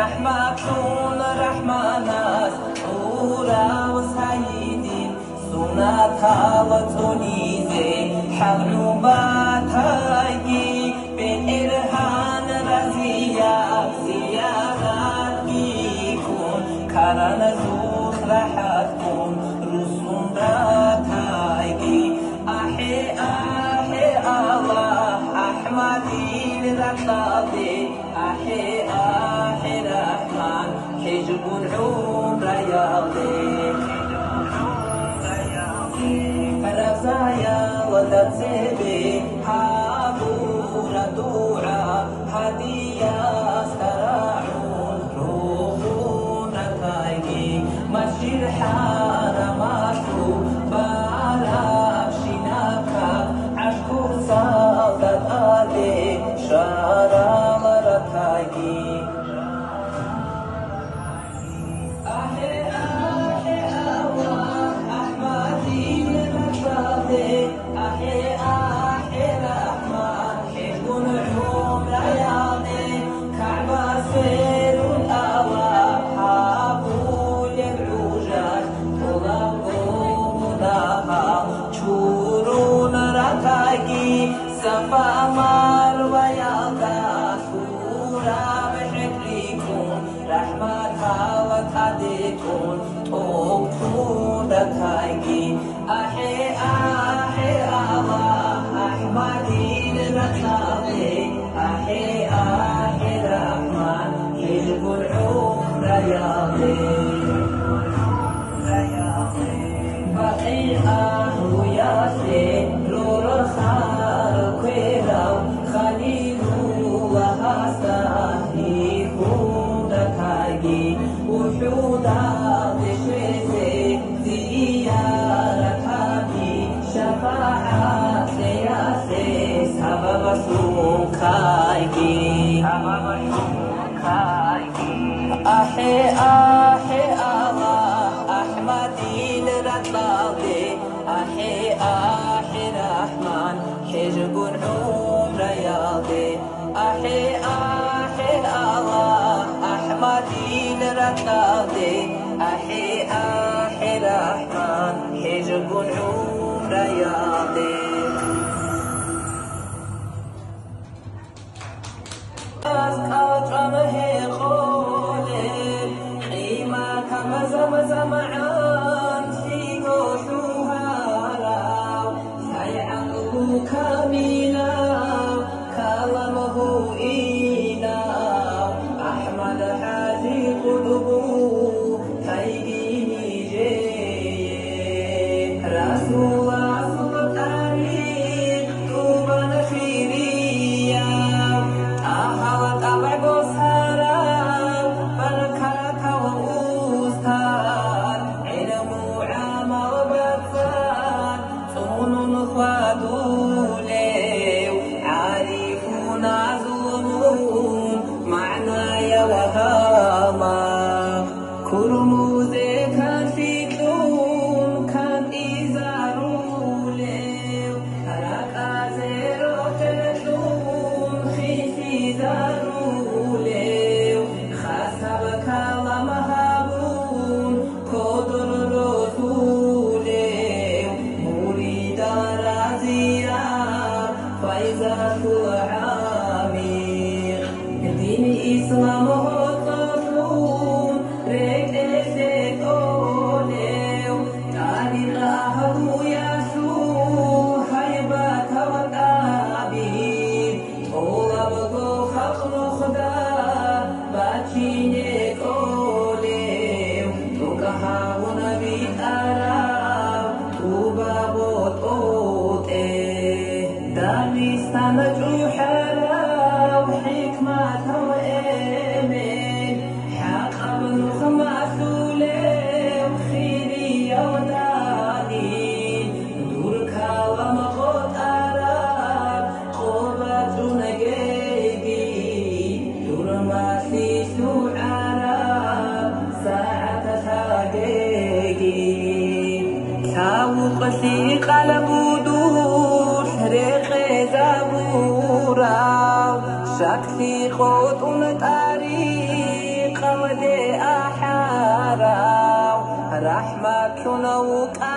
رحمتون رحماناس أورا وسعيدين سنتها وتنيزي حرمات هاي بإرهان رزيا زيارات بيكون كرن زوخ لحدكم رسوم راتاي أحي أحي الله أحمدي لرقابي أحي أحي رحمن حجب العمر ياضي رزايا وتتسبي حابور دعاء هدية استراعون روحون تايجي مسجد حرماتو بالا شناكا عشكو صادت آلي شارع لرتايجي سفا مار ويادا سورا بحبليكم رحمتها وتهديكم توبتون دكايكي أحي أحي الله أحمدي لرقابي أحي أحي رحمن حلب العمر ياضي بقي أهل ياسين نور الخار كيراو خليل وهاساهي هودكاجي وحودا بشويسي زيارتاكي شفاعة سياسي سبب سوكايكي أحي أحي الله أحمدي لرقابي أحي أحي رحمن حجب العمر ياضي أحي أحي الله أحمدي لرقابي أحي أحي رحمن حجب العمر ياضي أسكاترمه قولي قيمة كمزمزم عن في قشوها سيعقب كاملا كلمه إينا أحمد حازي قلبه هيجيني جي رسول التاريخ توبا نخيريا أخوات أبعد سهرا فالكرة وأوستان علم عام وبفان صون خادوليو عارفون عزومون معناي وهاما كرموزي كان في كلون كان إزاروليو هراك أزيرو تلون خيفي زاروليو خاسبك لمهابون كودر رسوليو مريد رازيا فايزة العامير دين إسلام هطفون ريك إسيك أوليو تاريخ أهو يسوع هيبة وتابين طولبكو خطر خدا باتشينيك أوليو تكهاو نبي أراب توبا بوتوتي دانيستان جوحرا وحكمة وإيمين حق ابن خماسولي وخيري ودانين دوركا ومقوت أراب قوبة نجيجي دور ما سيسو عرب ساعة تاجيجي كاو قسي قلبو دور ريقي زبورا شكلي خطون تاريخ أحارا رحمة كنوك